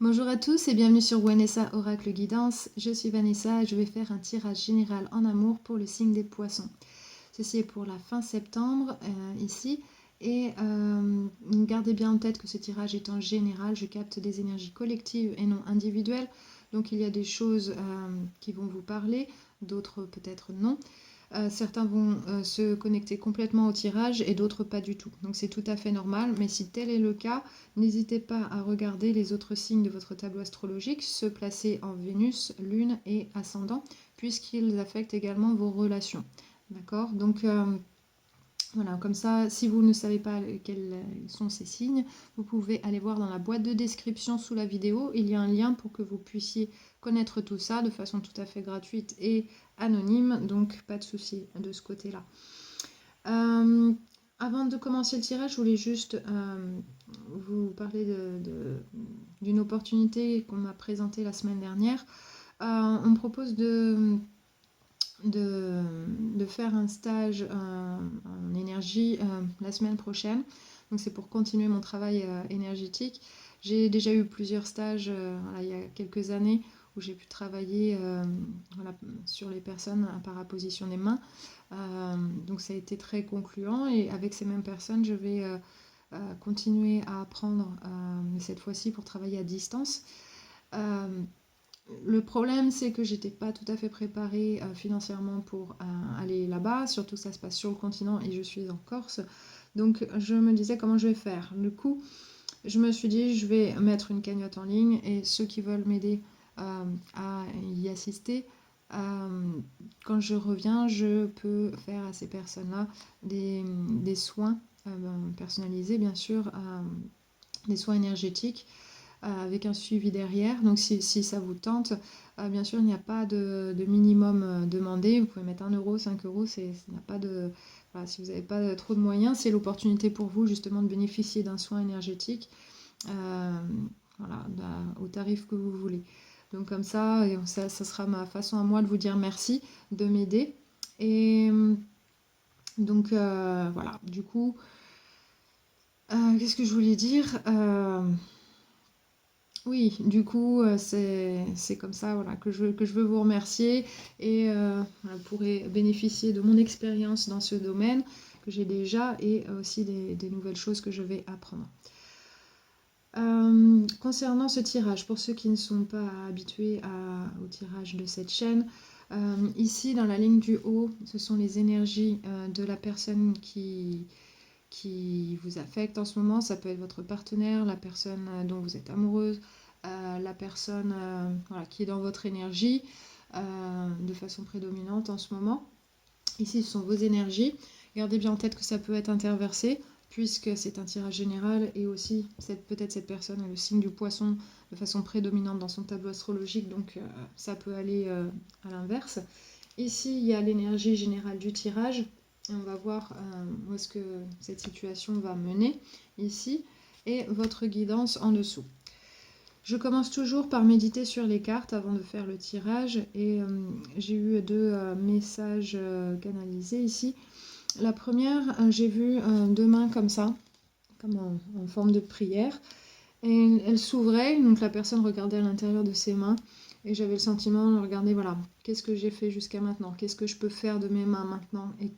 Bonjour à tous et bienvenue sur Vanessa Oracle Guidance. Je suis Vanessa et je vais faire un tirage général en amour pour le signe des poissons. Ceci est pour la fin septembre ici. Et gardez bien en tête que ce tirage est en général. Je capte des énergies collectives et non individuelles. Donc il y a des choses qui vont vous parler, d'autres peut-être non. Certains vont se connecter complètement au tirage et d'autres pas du tout. Donc c'est tout à fait normal, mais si tel est le cas, n'hésitez pas à regarder les autres signes de votre tableau astrologique, se placer en Vénus, Lune et Ascendant, puisqu'ils affectent également vos relations. D'accord? Donc voilà, comme ça, si vous ne savez pas quels sont ces signes, vous pouvez aller voir dans la boîte de description sous la vidéo. Il y a un lien pour que vous puissiez connaître tout ça de façon tout à fait gratuite et anonyme, donc pas de souci de ce côté-là. Avant de commencer le tirage, je voulais juste vous parler d'une opportunité qu'on m'a présentée la semaine dernière. On me propose de faire un stage en énergie la semaine prochaine. Donc c'est pour continuer mon travail énergétique. J'ai déjà eu plusieurs stages voilà, il y a quelques années où j'ai pu travailler voilà, sur les personnes par apposition des mains. Donc ça a été très concluant et avec ces mêmes personnes, je vais continuer à apprendre, mais cette fois-ci pour travailler à distance. Le problème, c'est que j'étais pas tout à fait préparée financièrement pour aller là-bas, surtout ça se passe sur le continent et je suis en Corse. Donc je me disais comment je vais faire. Du coup, je me suis dit je vais mettre une cagnotte en ligne et ceux qui veulent m'aider à y assister, quand je reviens, je peux faire à ces personnes-là des soins personnalisés, bien sûr, des soins énergétiques avec un suivi derrière. Donc si ça vous tente, bien sûr il n'y a pas de minimum demandé, vous pouvez mettre 1 euro, 5 euros, ça n'a pas de... Voilà, si vous n'avez pas trop de moyens, c'est l'opportunité pour vous justement de bénéficier d'un soin énergétique voilà, au tarif que vous voulez. Donc comme ça sera ma façon à moi de vous dire merci, de m'aider. Et donc voilà, du coup, qu'est-ce que je voulais dire oui, du coup, c'est comme ça voilà, que je veux vous remercier et voilà, vous pourrez bénéficier de mon expérience dans ce domaine que j'ai déjà et aussi des nouvelles choses que je vais apprendre. Concernant ce tirage, pour ceux qui ne sont pas habitués au tirage de cette chaîne, ici dans la ligne du haut, ce sont les énergies de la personne qui vous affecte en ce moment. Ça peut être votre partenaire, la personne dont vous êtes amoureuse, la personne voilà, qui est dans votre énergie de façon prédominante en ce moment. Ici, ce sont vos énergies. Gardez bien en tête que ça peut être interversé, puisque c'est un tirage général, et aussi peut-être cette personne a le signe du poisson de façon prédominante dans son tableau astrologique, donc ça peut aller à l'inverse. Ici, il y a l'énergie générale du tirage, et on va voir où est-ce que cette situation va mener, ici, et votre guidance en dessous. Je commence toujours par méditer sur les cartes avant de faire le tirage et j'ai eu 2 messages canalisés ici. La première, j'ai vu 2 mains comme ça, comme en forme de prière. Et elles s'ouvraient, donc la personne regardait à l'intérieur de ses mains. Et j'avais le sentiment de regarder, voilà, qu'est-ce que j'ai fait jusqu'à maintenant? Qu'est-ce que je peux faire de mes mains maintenant? Et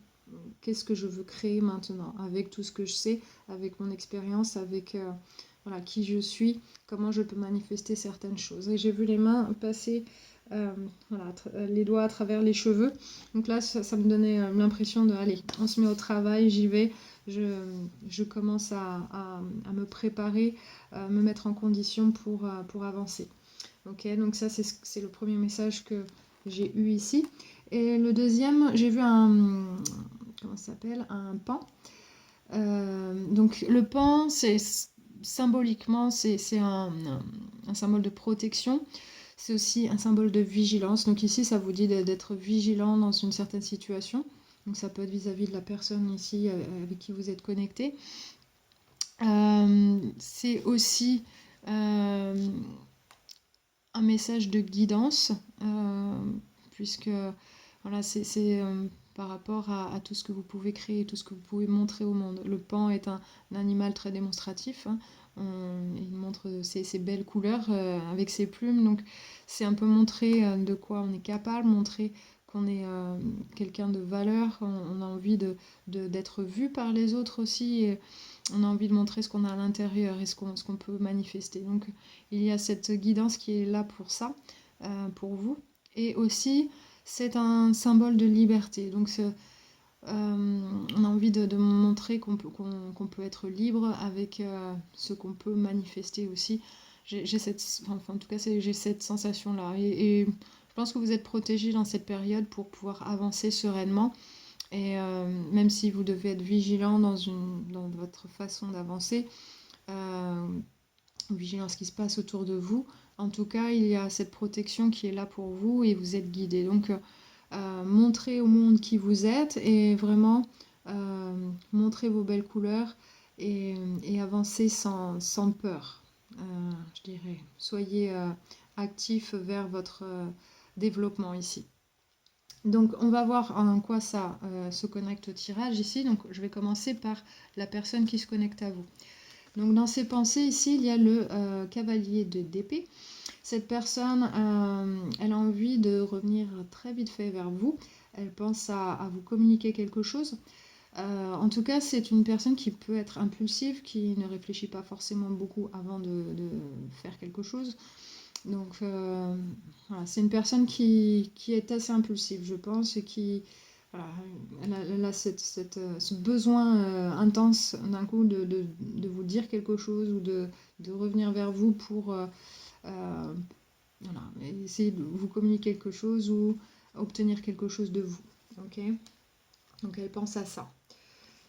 qu'est-ce que je veux créer maintenant? Avec tout ce que je sais, avec mon expérience, avec voilà, qui je suis, comment je peux manifester certaines choses. Et j'ai vu les mains passer voilà, les doigts à travers les cheveux. Donc là, ça me donnait l'impression de, allez, on se met au travail, j'y vais. Je commence à me préparer, me mettre en condition pour avancer. Ok, donc ça c'est le premier message que j'ai eu ici. Et le deuxième, j'ai vu comment ça s'appelle, un pan. Donc le pan, c'est symboliquement, c'est un symbole de protection. C'est aussi un symbole de vigilance. Donc ici, ça vous dit d'être vigilant dans une certaine situation. Donc ça peut être vis-à-vis de la personne ici avec qui vous êtes connecté. C'est aussi un message de guidance, puisque voilà, c'est par rapport à tout ce que vous pouvez créer, tout ce que vous pouvez montrer au monde. Le pan est un animal très démonstratif, hein. il montre ses belles couleurs avec ses plumes. Donc c'est un peu montrer de quoi on est capable, montrer qu'on est quelqu'un de valeur, on a envie d'être vu par les autres aussi, et on a envie de montrer ce qu'on a à l'intérieur et ce qu'on peut manifester. Donc il y a cette guidance qui est là pour ça, pour vous. Et aussi, c'est un symbole de liberté. Donc on a envie de montrer qu'on peut être libre avec ce qu'on peut manifester aussi. J'ai en tout cas, j'ai cette sensation-là. Et je pense que vous êtes protégé dans cette période pour pouvoir avancer sereinement. Et même si vous devez être vigilant dans votre façon d'avancer, euh, vigilant à ce qui se passe autour de vous, en tout cas, il y a cette protection qui est là pour vous et vous êtes guidé. Donc, montrez au monde qui vous êtes et vraiment montrez vos belles couleurs et avancez sans peur, je dirais. Soyez actifs vers votre développement ici. Donc on va voir en quoi ça se connecte au tirage ici. Donc je vais commencer par la personne qui se connecte à vous. Donc dans ses pensées ici, il y a le cavalier d'épée. Cette personne, elle a envie de revenir très vite fait vers vous. Elle pense à vous communiquer quelque chose. En tout cas, c'est une personne qui peut être impulsive, qui ne réfléchit pas forcément beaucoup avant de faire quelque chose. Donc voilà, c'est une personne qui est assez impulsive, je pense, et qui voilà, elle a ce besoin intense d'un coup de vous dire quelque chose ou de revenir vers vous pour voilà, essayer de vous communiquer quelque chose ou obtenir quelque chose de vous. Ok. Donc elle pense à ça.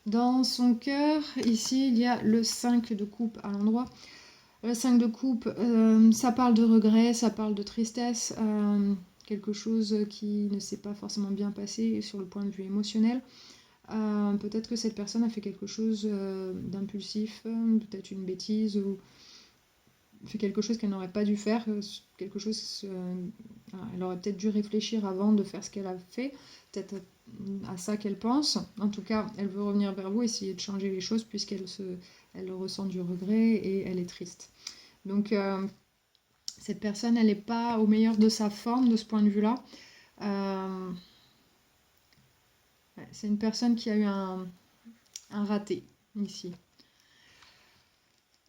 Dans son cœur, ici, il y a le 5 de coupe à l'endroit. Le 5 de coupe, ça parle de regret, ça parle de tristesse, quelque chose qui ne s'est pas forcément bien passé sur le point de vue émotionnel. Peut-être que cette personne a fait quelque chose d'impulsif, peut-être une bêtise ou fait quelque chose qu'elle n'aurait pas dû faire, quelque chose, elle aurait peut-être dû réfléchir avant de faire ce qu'elle a fait, peut-être à ça qu'elle pense. En tout cas, elle veut revenir vers vous, essayer de changer les choses elle ressent du regret et elle est triste. Donc cette personne, elle n'est pas au meilleur de sa forme de ce point de vue-là. C'est une personne qui a eu un raté ici.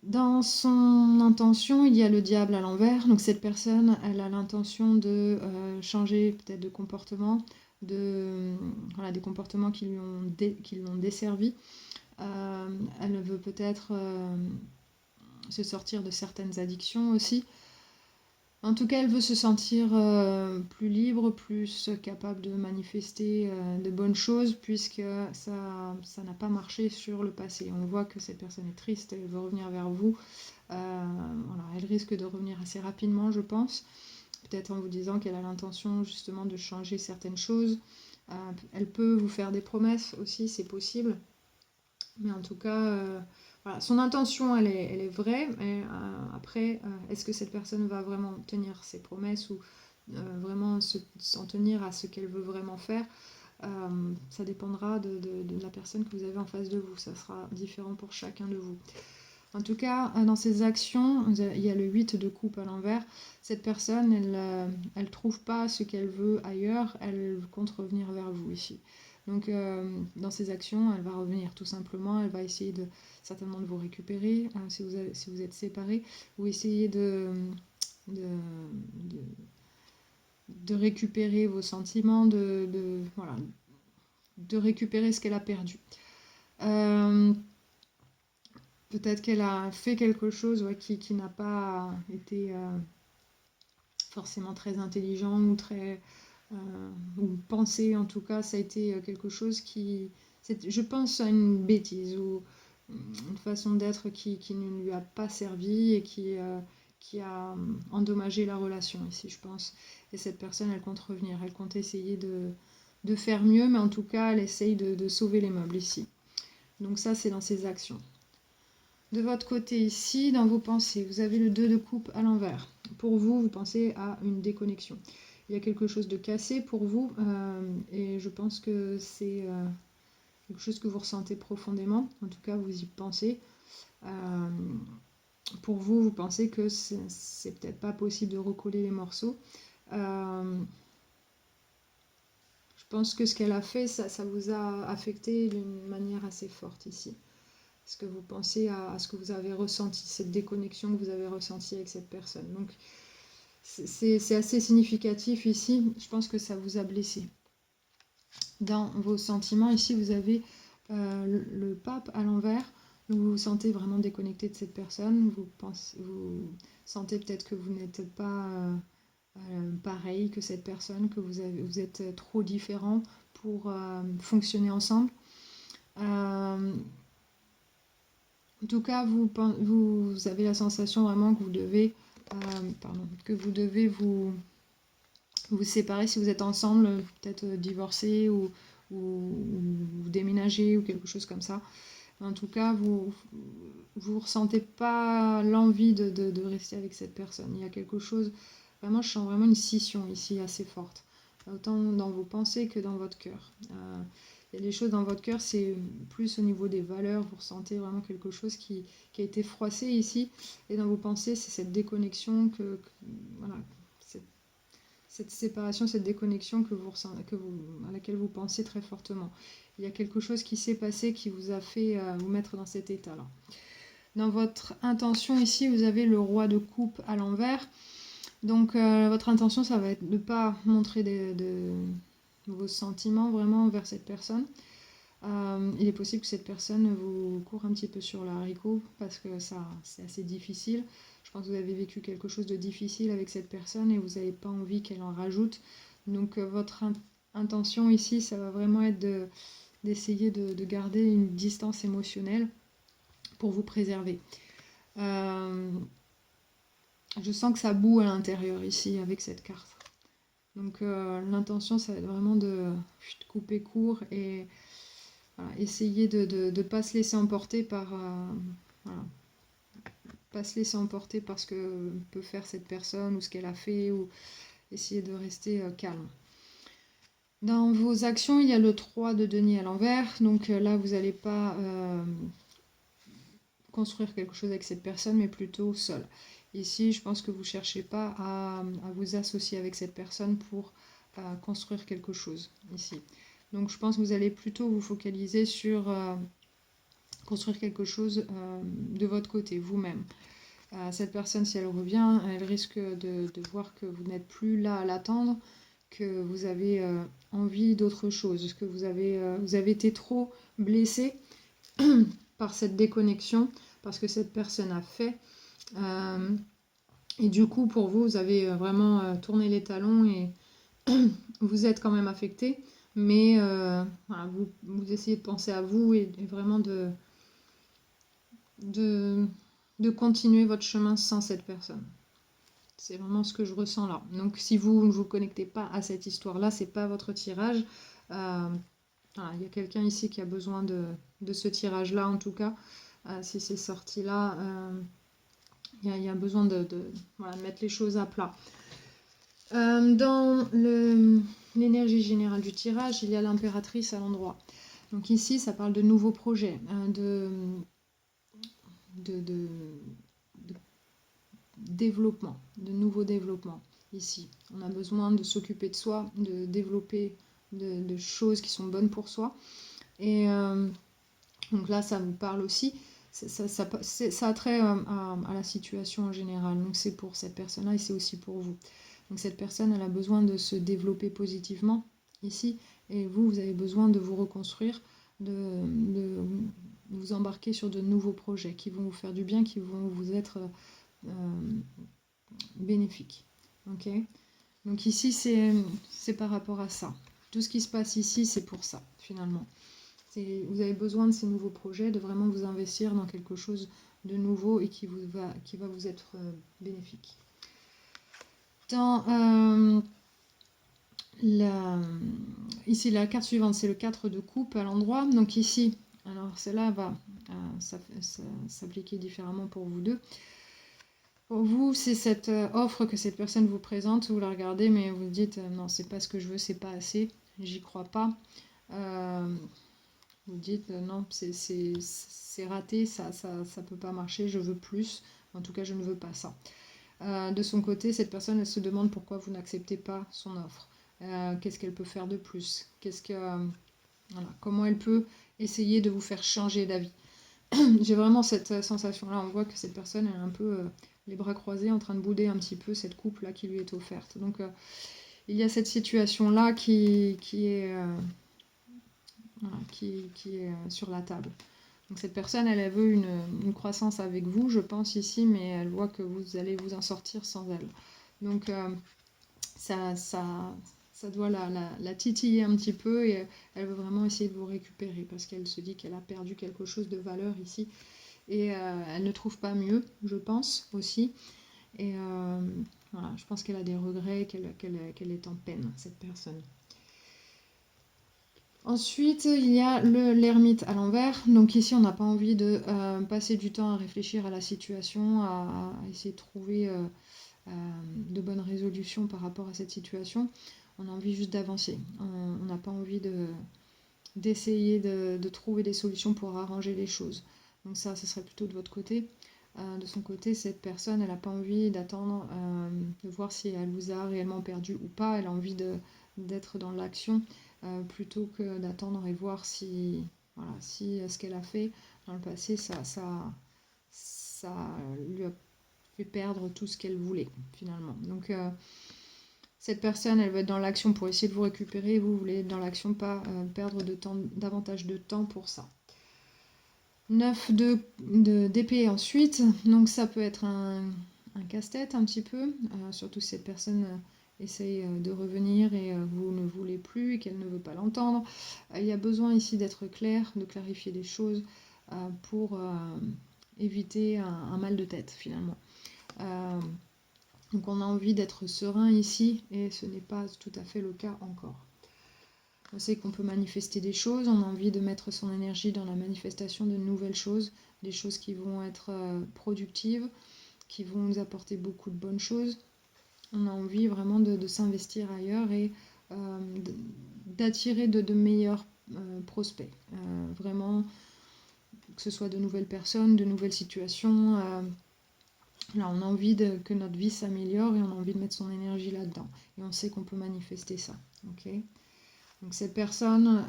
Dans son intention, il y a le diable à l'envers. Donc cette personne, elle a l'intention de changer peut-être de comportement, voilà, des comportements qui l'ont desservi. Elle veut peut-être se sortir de certaines addictions aussi. En tout cas, elle veut se sentir plus libre, plus capable de manifester de bonnes choses, puisque ça n'a pas marché sur le passé. On voit que cette personne est triste, elle veut revenir vers vous. Voilà, elle risque de revenir assez rapidement, je pense. Peut-être en vous disant qu'elle a l'intention justement de changer certaines choses. Elle peut vous faire des promesses aussi, c'est possible. Mais en tout cas, voilà, son intention, elle est vraie. Mais après, est-ce que cette personne va vraiment tenir ses promesses ou vraiment s'en tenir à ce qu'elle veut vraiment faire? Ça dépendra de la personne que vous avez en face de vous. Ça sera différent pour chacun de vous. En tout cas, dans ses actions, il y a le 8 de coupe à l'envers. Cette personne, elle ne trouve pas ce qu'elle veut ailleurs, elle compte revenir vers vous ici. Donc, dans ses actions, elle va revenir tout simplement, elle va essayer certainement de vous récupérer si vous êtes séparés, ou essayer de, de récupérer vos sentiments, voilà, de récupérer ce qu'elle a perdu. Peut-être qu'elle a fait quelque chose qui n'a pas été forcément très intelligent ou très ou pensé, en tout cas ça a été quelque chose je pense à une bêtise ou une façon d'être qui ne lui a pas servi et qui a endommagé la relation ici, je pense. Et cette personne, elle compte revenir, elle compte essayer de faire mieux, mais en tout cas elle essaye de sauver les meubles ici. Donc ça, c'est dans ses actions. De votre côté ici, dans vos pensées, vous avez le 2 de coupe à l'envers. Pour vous, vous pensez à une déconnexion. Il y a quelque chose de cassé pour vous et je pense que c'est quelque chose que vous ressentez profondément. En tout cas, vous y pensez. pour vous, vous pensez que c'est peut-être pas possible de recoller les morceaux. Je pense que ce qu'elle a fait, ça vous a affecté d'une manière assez forte ici. Est-ce que vous pensez à ce que vous avez ressenti, cette déconnexion que vous avez ressentie avec cette personne. Donc, c'est assez significatif ici. Je pense que ça vous a blessé. Dans vos sentiments, ici, vous avez le pape à l'envers. Vous vous sentez vraiment déconnecté de cette personne. Vous sentez peut-être que vous n'êtes pas pareil que cette personne, que vous êtes trop différents pour fonctionner ensemble. En tout cas, vous avez la sensation vraiment que vous devez, vous séparer si vous êtes ensemble, peut-être divorcer ou déménager ou quelque chose comme ça. En tout cas, vous ressentez pas l'envie de rester avec cette personne. Il y a quelque chose, vraiment, je sens vraiment une scission ici assez forte, autant dans vos pensées que dans votre cœur. Il y a des choses dans votre cœur, c'est plus au niveau des valeurs, vous ressentez vraiment quelque chose qui a été froissé ici, et dans vos pensées, c'est cette déconnexion voilà, cette séparation, cette déconnexion à laquelle vous pensez très fortement. Il y a quelque chose qui s'est passé qui vous a fait vous mettre dans cet état-là. Dans votre intention ici, vous avez le roi de coupe à l'envers. Donc votre intention, ça va être de ne pas montrer vos sentiments vraiment envers cette personne. Il est possible que cette personne vous court un petit peu sur le haricot parce que c'est assez difficile. Je pense que vous avez vécu quelque chose de difficile avec cette personne et vous n'avez pas envie qu'elle en rajoute. Donc votre intention ici, ça va vraiment être d'essayer de garder une distance émotionnelle pour vous préserver. Je sens que ça boue à l'intérieur ici avec cette carte. Donc l'intention, ça va être vraiment de couper court et voilà, essayer de ne pas se laisser emporter par... voilà, pas se laisser emporter par ce que peut faire cette personne ou ce qu'elle a fait, ou essayer de rester calme. Dans vos actions, il y a le 3 de denier à l'envers, donc là vous n'allez pas construire quelque chose avec cette personne, mais plutôt seul. Ici, je pense que vous ne cherchez pas à vous associer avec cette personne pour construire quelque chose, ici. Donc je pense que vous allez plutôt vous focaliser sur construire quelque chose de votre côté, vous-même. Cette personne, si elle revient, elle risque de voir que vous n'êtes plus là à l'attendre, que vous avez envie d'autre chose, que vous avez été trop blessé par cette déconnexion, parce que cette personne a fait. Et du coup, pour vous, vous avez vraiment tourné les talons et vous êtes quand même affecté, mais voilà, vous essayez de penser à vous et vraiment de continuer votre chemin sans cette personne. C'est vraiment ce que je ressens là. Donc si vous ne vous connectez pas à cette histoire-là, c'est pas votre tirage. Voilà, il y a quelqu'un ici qui a besoin de ce tirage-là en tout cas. Si c'est sorti là, il y a besoin de voilà, mettre les choses à plat. Dans l'énergie générale du tirage, il y a l'impératrice à l'endroit. Donc ici, ça parle de nouveaux projets, de développement, de nouveaux développements. Ici, on a besoin de s'occuper de soi, de développer de choses qui sont bonnes pour soi. Et donc là, ça vous parle aussi. Ça a trait à la situation en général. Donc c'est pour cette personne-là et c'est aussi pour vous. Donc cette personne, elle a besoin de se développer positivement ici. Et vous avez besoin de vous reconstruire, de vous embarquer sur de nouveaux projets qui vont vous faire du bien, qui vont vous être bénéfiques. Ok ? Donc ici, c'est par rapport à ça. Tout ce qui se passe ici, c'est pour ça, finalement. Vous avez besoin de ces nouveaux projets, de vraiment vous investir dans quelque chose de nouveau et qui va vous être bénéfique. Ici, la carte suivante, c'est le 4 de coupe à l'endroit. Donc ici, alors celle-là va s'appliquer différemment pour vous deux. Pour vous, c'est cette offre que cette personne vous présente, vous la regardez, mais vous dites non, c'est pas ce que je veux, c'est pas assez, j'y crois pas. Vous dites non, c'est raté, ça peut pas marcher, je veux plus. En tout cas, je ne veux pas ça. De son côté, cette personne, elle se demande pourquoi vous n'acceptez pas son offre. Qu'est-ce qu'elle peut faire de plus? Voilà, comment elle peut essayer de vous faire changer d'avis? J'ai vraiment cette sensation-là. On voit que cette personne est un peu les bras croisés, en train de bouder un petit peu cette coupe-là qui lui est offerte. Donc, il y a cette situation-là qui est, voilà, qui est sur la table. Donc cette personne, elle veut une croissance avec vous, je pense ici, mais elle voit que vous allez vous en sortir sans elle. Donc ça, ça, ça doit la titiller un petit peu et elle veut vraiment essayer de vous récupérer parce qu'elle se dit qu'elle a perdu quelque chose de valeur ici et elle ne trouve pas mieux, je pense aussi. Et voilà, je pense qu'elle a des regrets, qu'elle est en peine, cette personne. Ensuite, il y a l'ermite à l'envers. Donc ici, on n'a pas envie de passer du temps à réfléchir à la situation, à essayer de trouver de bonnes résolutions par rapport à cette situation. On a envie juste d'avancer. On n'a pas envie d'essayer de trouver des solutions pour arranger les choses. Donc ça, ce serait plutôt de votre côté. De son côté, cette personne, elle n'a pas envie d'attendre, de voir si elle vous a réellement perdu ou pas. Elle a envie d'être dans l'action plutôt que d'attendre et voir si, voilà, si ce qu'elle a fait dans le passé, ça lui a fait perdre tout ce qu'elle voulait finalement. Donc cette personne, elle va être dans l'action pour essayer de vous récupérer et vous voulez être dans l'action, pas perdre davantage de temps pour ça. 9 d'épée ensuite, donc ça peut être un casse-tête un petit peu, surtout si cette personne essaye de revenir et vous ne voulez plus et qu'elle ne veut pas l'entendre. Il y a besoin ici d'être clair, de clarifier les choses pour éviter un mal de tête finalement. Donc on a envie d'être serein ici et ce n'est pas tout à fait le cas encore. On sait qu'on peut manifester des choses, on a envie de mettre son énergie dans la manifestation de nouvelles choses, des choses qui vont être productives, qui vont nous apporter beaucoup de bonnes choses. On a envie vraiment de s'investir ailleurs et d'attirer de meilleurs prospects. Vraiment, que ce soit de nouvelles personnes, de nouvelles situations. Là, on a envie que notre vie s'améliore et on a envie de mettre son énergie là-dedans. Et on sait qu'on peut manifester ça. Okay. Donc cette personne,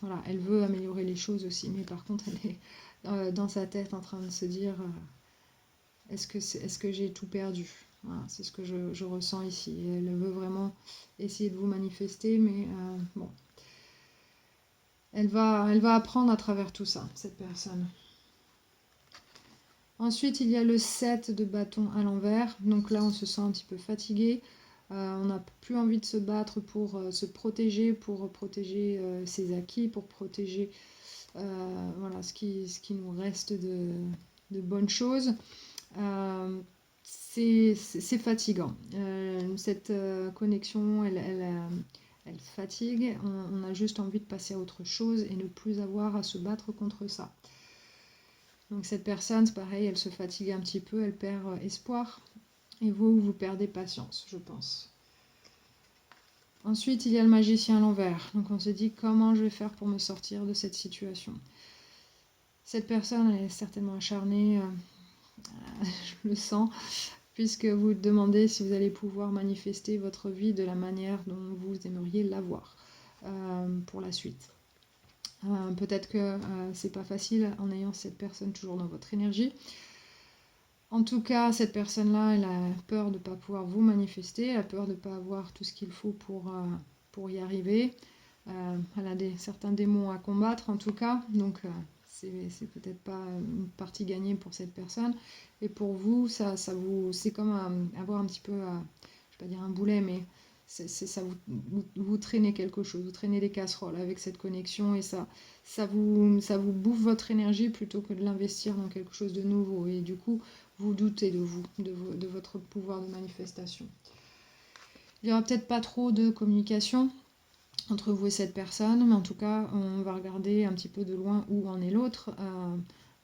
voilà, elle veut améliorer les choses aussi, mais par contre, elle est dans sa tête en train de se dire est-ce que j'ai tout perdu? Voilà, c'est ce que je ressens ici. Et elle veut vraiment essayer de vous manifester, mais bon. Elle va apprendre à travers tout ça, cette personne. Ensuite, il y a le 7 de bâton à l'envers. Donc là, on se sent un petit peu fatigué. On n'a plus envie de se battre pour se protéger, pour protéger ses acquis, pour protéger voilà, ce qui nous reste de bonnes choses. C'est fatigant. Cette connexion, elle fatigue. On a juste envie de passer à autre chose et ne plus avoir à se battre contre ça. Donc cette personne, c'est pareil, elle se fatigue un petit peu, elle perd espoir. Et vous perdez patience, je pense. Ensuite, il y a le magicien à l'envers. Donc on se dit comment je vais faire pour me sortir de cette situation. Cette personne elle est certainement acharnée, je le sens, puisque vous demandez si vous allez pouvoir manifester votre vie de la manière dont vous aimeriez l'avoir pour la suite. Peut-être que c'est pas facile en ayant cette personne toujours dans votre énergie. En tout cas, cette personne-là, elle a peur de ne pas pouvoir vous manifester, elle a peur de ne pas avoir tout ce qu'il faut pour y arriver. Elle a certains démons à combattre en tout cas, donc c'est peut-être pas une partie gagnée pour cette personne. Et pour vous, c'est comme avoir un petit peu, je ne vais pas dire un boulet, mais ça vous traînez quelque chose, vous traînez des casseroles avec cette connexion et ça vous bouffe votre énergie plutôt que de l'investir dans quelque chose de nouveau. Et du coup, vous doutez de vous, de votre pouvoir de manifestation. Il n'y aura peut-être pas trop de communication entre vous et cette personne, mais en tout cas, on va regarder un petit peu de loin où en est l'autre,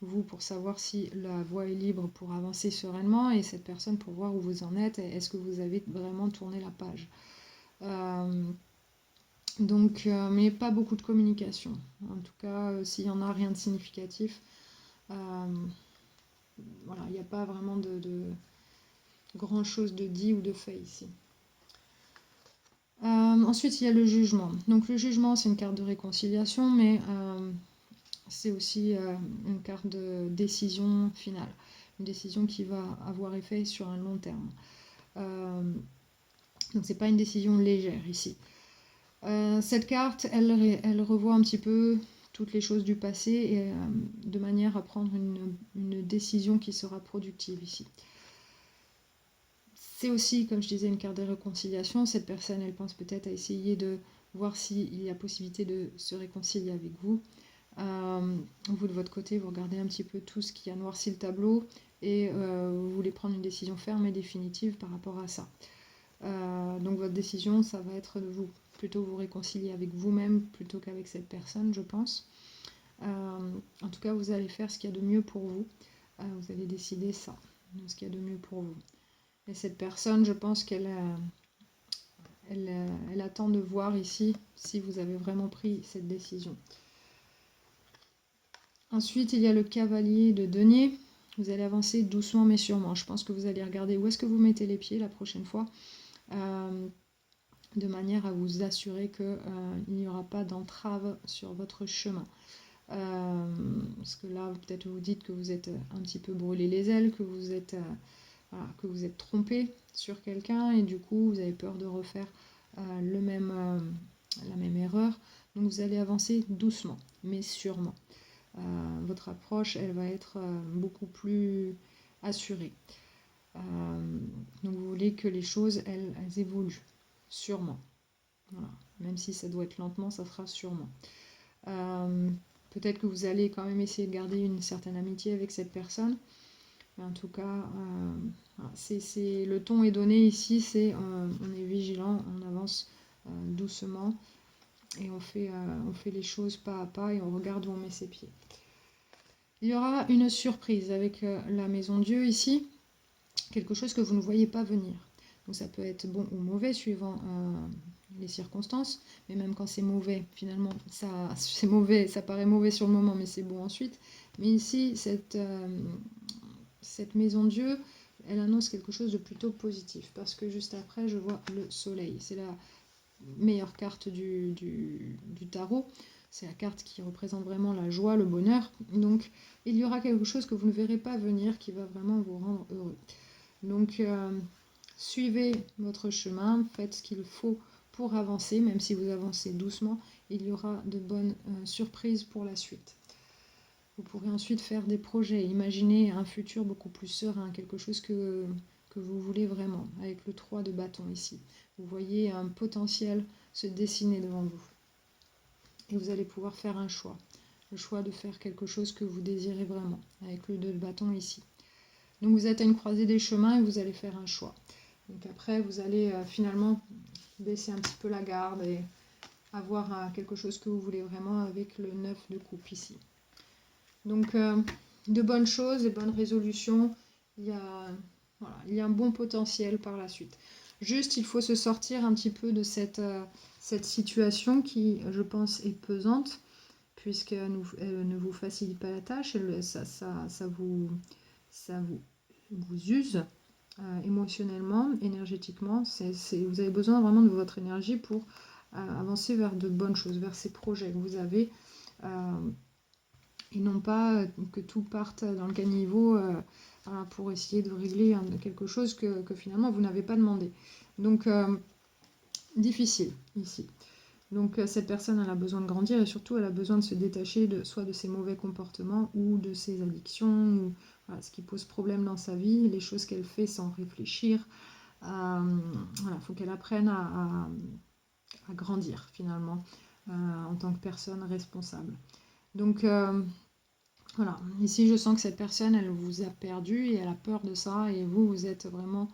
vous pour savoir si la voie est libre pour avancer sereinement, et cette personne pour voir où vous en êtes, et est-ce que vous avez vraiment tourné la page. Donc, mais pas beaucoup de communication. En tout cas, s'il y en a rien de significatif, voilà, il n'y a pas vraiment de grand chose de dit ou de fait ici. Ensuite, il y a le jugement. Donc le jugement, c'est une carte de réconciliation, mais c'est aussi une carte de décision finale. Une décision qui va avoir effet sur un long terme. Donc c'est pas une décision légère ici. Cette carte, elle revoit un petit peu toutes les choses du passé et de manière à prendre une décision qui sera productive ici. C'est aussi, comme je disais, une carte de réconciliation. Cette personne, elle pense peut-être à essayer de voir s'il y a possibilité de se réconcilier avec vous. Vous, de votre côté, vous regardez un petit peu tout ce qui a noirci le tableau et vous voulez prendre une décision ferme et définitive par rapport à ça. Donc votre décision, ça va être de plutôt vous réconcilier avec vous-même plutôt qu'avec cette personne, je pense. En tout cas, vous allez faire ce qu'il y a de mieux pour vous. Vous allez décider ça, ce qu'il y a de mieux pour vous. Et cette personne, je pense qu'elle elle attend de voir ici si vous avez vraiment pris cette décision. Ensuite, il y a le cavalier de denier. Vous allez avancer doucement mais sûrement. Je pense que vous allez regarder où est-ce que vous mettez les pieds la prochaine fois, de manière à vous assurer qu'il n'y aura pas d'entrave sur votre chemin. Parce que là, peut-être vous dites que vous êtes un petit peu brûlé les ailes, que vous êtes trompé sur quelqu'un et du coup, vous avez peur de refaire la même erreur. Donc, vous allez avancer doucement, mais sûrement. Votre approche, elle va être beaucoup plus assurée. Donc vous voulez que les choses, elles évoluent, sûrement. Voilà. Même si ça doit être lentement, ça sera sûrement. Peut-être que vous allez quand même essayer de garder une certaine amitié avec cette personne. Mais en tout cas, le ton est donné ici, on est vigilant, on avance doucement et on fait les choses pas à pas et on regarde où on met ses pieds. Il y aura une surprise avec la maison Dieu ici, quelque chose que vous ne voyez pas venir. Donc ça peut être bon ou mauvais suivant les circonstances, mais même quand c'est mauvais, finalement, c'est mauvais, ça paraît mauvais sur le moment, mais c'est bon ensuite. Mais ici, cette maison Dieu, elle annonce quelque chose de plutôt positif, parce que juste après, je vois le soleil. C'est la meilleure carte du tarot. C'est la carte qui représente vraiment la joie, le bonheur. Donc, il y aura quelque chose que vous ne verrez pas venir qui va vraiment vous rendre heureux. Donc, suivez votre chemin, faites ce qu'il faut pour avancer, même si vous avancez doucement, il y aura de bonnes surprises pour la suite. Vous pourrez ensuite faire des projets, imaginer un futur beaucoup plus serein, quelque chose que vous voulez vraiment, avec le 3 de bâton ici. Vous voyez un potentiel se dessiner devant vous. Et vous allez pouvoir faire un choix. Le choix de faire quelque chose que vous désirez vraiment, avec le 2 de bâton ici. Donc vous êtes à une croisée des chemins et vous allez faire un choix. Donc après, vous allez finalement baisser un petit peu la garde et avoir quelque chose que vous voulez vraiment avec le 9 de coupe ici. Donc de bonnes choses, de bonnes résolutions. Il y a un bon potentiel par la suite. Juste, il faut se sortir un petit peu de cette situation qui, je pense, est pesante, puisqu'elle ne vous facilite pas la tâche, ça vous use émotionnellement, énergétiquement. Vous avez besoin vraiment de votre énergie pour avancer vers de bonnes choses, vers ces projets que vous avez, et non pas que tout parte dans le caniveau pour essayer de régler quelque chose que finalement vous n'avez pas demandé. Donc, difficile ici. Donc cette personne, elle a besoin de grandir et surtout elle a besoin de se détacher soit de ses mauvais comportements ou de ses addictions, ou ce qui pose problème dans sa vie, les choses qu'elle fait sans réfléchir. Faut qu'elle apprenne à grandir finalement en tant que personne responsable. Donc ici je sens que cette personne, elle vous a perdu et elle a peur de ça, et vous êtes vraiment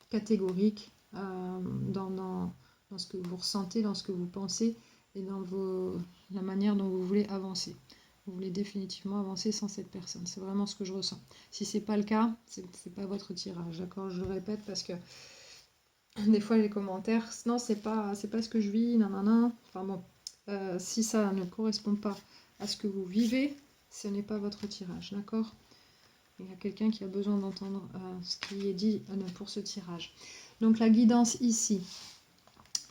catégorique dans ce que vous ressentez, dans ce que vous pensez et dans la manière dont vous voulez avancer. Vous voulez définitivement avancer sans cette personne. C'est vraiment ce que je ressens. Si c'est pas le cas, c'est pas votre tirage, d'accord? Je le répète parce que des fois les commentaires, non, c'est pas ce que je vis, nanana. Enfin bon, si ça ne correspond pas à ce que vous vivez, ce n'est pas votre tirage, d'accord? Il y a quelqu'un qui a besoin d'entendre ce qui est dit pour ce tirage. Donc la guidance ici,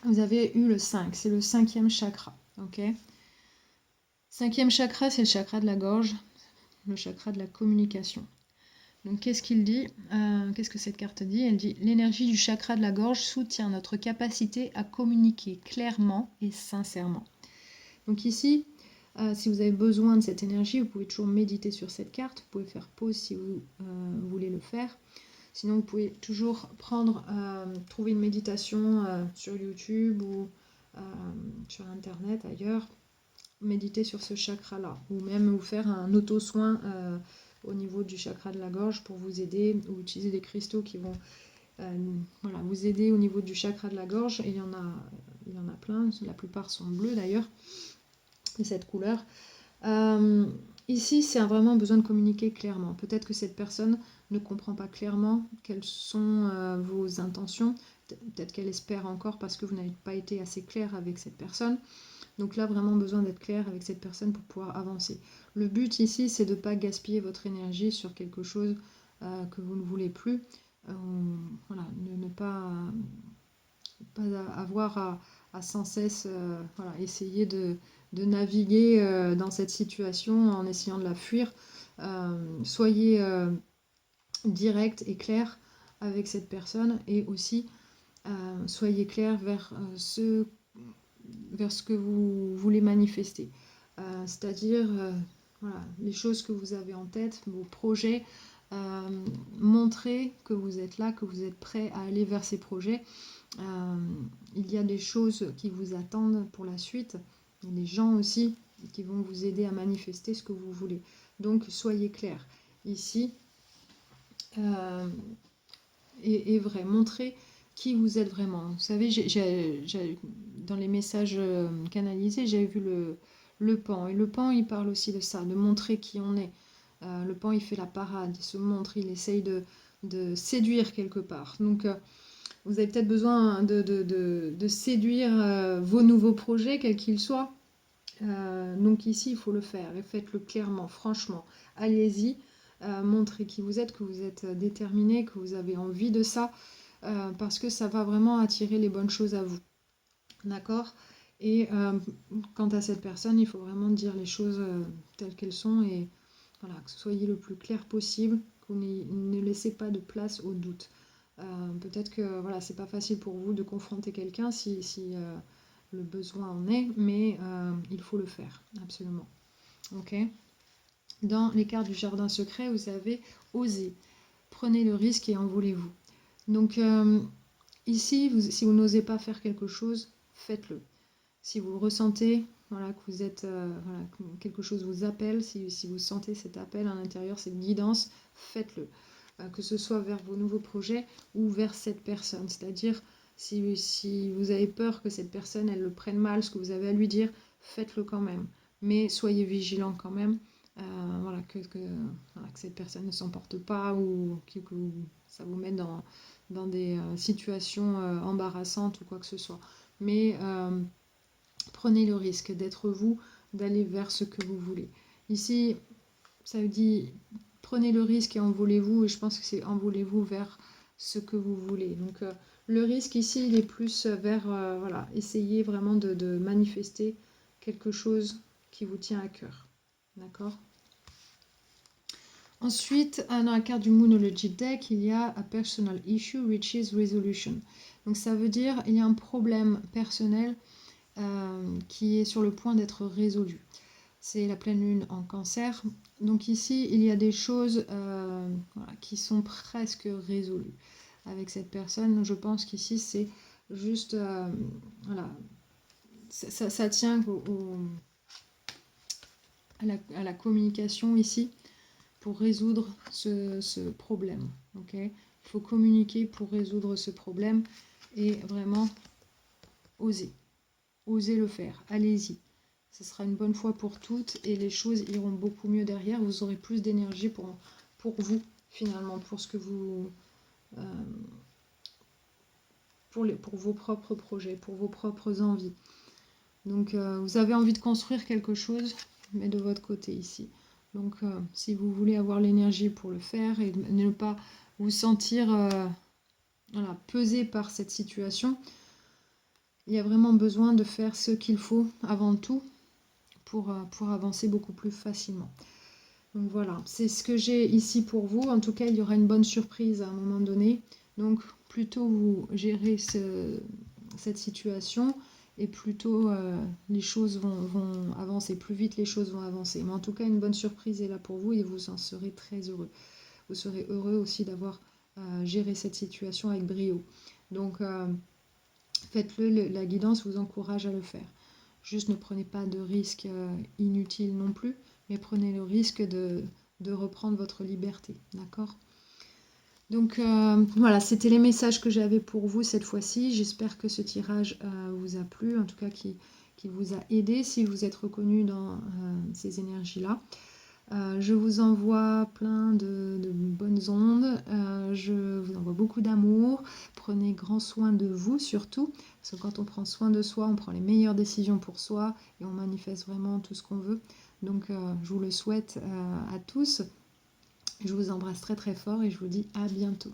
vous avez eu le 5, c'est le 5e chakra. Ok, 5e chakra, c'est le chakra de la gorge, le chakra de la communication. Donc qu'est-ce qu'il dit Qu'est-ce que cette carte dit? Elle dit: l'énergie du chakra de la gorge soutient notre capacité à communiquer clairement et sincèrement. Donc ici, si vous avez besoin de cette énergie, vous pouvez toujours méditer sur cette carte. Vous pouvez faire pause si vous voulez le faire. Sinon, vous pouvez toujours trouver une méditation sur YouTube ou sur Internet, ailleurs. Méditer sur ce chakra-là. Ou même vous faire un auto-soin au niveau du chakra de la gorge pour vous aider, ou utiliser des cristaux qui vont vous aider au niveau du chakra de la gorge. Et il y en a plein, la plupart sont bleus d'ailleurs, de cette couleur. Ici, c'est vraiment besoin de communiquer clairement. Peut-être que cette personne ne comprend pas clairement quelles sont vos intentions. Peut-être qu'elle espère encore parce que vous n'avez pas été assez clair avec cette personne. Donc là, vraiment besoin d'être clair avec cette personne pour pouvoir avancer. Le but ici, c'est de ne pas gaspiller votre énergie sur quelque chose que vous ne voulez plus. Ne pas avoir à sans cesse essayer de naviguer dans cette situation en essayant de la fuir. Soyez direct et clair avec cette personne, et aussi soyez clair vers ce que vous voulez manifester. C'est-à-dire les choses que vous avez en tête, vos projets. Montrez que vous êtes là, que vous êtes prêt à aller vers ces projets. Il y a des choses qui vous attendent pour la suite. Il y a des gens aussi qui vont vous aider à manifester ce que vous voulez. Donc soyez clair. Ici, et vrai, montrez qui vous êtes vraiment. Vous savez, dans les messages canalisés, j'ai vu le pan. Et le pan, il parle aussi de ça, de montrer qui on est. Le pan, il fait la parade, il se montre, il essaye de séduire quelque part. Donc, vous avez peut-être besoin de séduire vos nouveaux projets, quels qu'ils soient. Donc ici, il faut le faire, et faites-le clairement, franchement. Allez-y, montrez qui vous êtes, que vous êtes déterminé, que vous avez envie de ça, parce que ça va vraiment attirer les bonnes choses à vous. D'accord? Et quant à cette personne, il faut vraiment dire les choses telles qu'elles sont, et voilà, que ce soyez le plus clair possible, que vous ne laissez pas de place au doute. Peut-être que voilà, c'est pas facile pour vous de confronter quelqu'un si le besoin en est, mais il faut le faire, absolument. Ok. Dans les cartes du jardin secret, vous avez osé. Prenez le risque et envolez-vous. Donc ici, si vous n'osez pas faire quelque chose, faites-le. Si vous ressentez que vous êtes, que quelque chose vous appelle, si vous sentez cet appel à l'intérieur, cette guidance, faites-le. Que ce soit vers vos nouveaux projets ou vers cette personne. C'est-à-dire, si vous avez peur que cette personne, elle le prenne mal, ce que vous avez à lui dire, faites-le quand même. Mais soyez vigilant quand même, que cette personne ne s'emporte pas, ou que ça vous mette dans des situations embarrassantes ou quoi que ce soit. Mais prenez le risque d'être vous, d'aller vers ce que vous voulez. Ici, ça veut dire prenez le risque et envolez-vous, et je pense que c'est envolez-vous vers ce que vous voulez. Donc le risque ici, il est plus vers essayez vraiment de manifester quelque chose qui vous tient à cœur. D'accord? Ensuite, dans la carte du Moonology Deck, il y a a personal issue which is resolution. Donc ça veut dire il y a un problème personnel qui est sur le point d'être résolu. C'est la pleine lune en Cancer. Donc ici, il y a des choses qui sont presque résolues avec cette personne. Je pense qu'ici, c'est juste... ça tient à la communication ici pour résoudre ce problème. Okay, il faut communiquer pour résoudre ce problème et vraiment oser. Osez le faire. Allez-y. Ce sera une bonne fois pour toutes et les choses iront beaucoup mieux derrière. Vous aurez plus d'énergie pour vous, finalement, pour ce que vous... pour vos propres projets, pour vos propres envies. Donc, vous avez envie de construire quelque chose, mais de votre côté ici. Donc si vous voulez avoir l'énergie pour le faire et ne pas vous sentir voilà, pesé par cette situation, il y a vraiment besoin de faire ce qu'il faut avant tout pour avancer beaucoup plus facilement. Donc voilà, c'est ce que j'ai ici pour vous. En tout cas, il y aura une bonne surprise à un moment donné. Donc plutôt vous gérez cette situation et plutôt les choses vont avancer. Plus vite les choses vont avancer. Mais en tout cas, une bonne surprise est là pour vous et vous en serez très heureux. Vous serez heureux aussi d'avoir géré cette situation avec brio. Donc faites-le, la guidance vous encourage à le faire. Juste ne prenez pas de risques inutiles non plus, mais prenez le risque de reprendre votre liberté, d'accord? Donc voilà, c'était les messages que j'avais pour vous cette fois-ci. J'espère que ce tirage vous a plu, en tout cas qui vous a aidé si vous êtes reconnu dans ces énergies-là. Je vous envoie plein de bonnes ondes, je vous envoie beaucoup d'amour, prenez grand soin de vous surtout, parce que quand on prend soin de soi, on prend les meilleures décisions pour soi et on manifeste vraiment tout ce qu'on veut. Donc je vous le souhaite à tous, je vous embrasse très très fort et je vous dis à bientôt.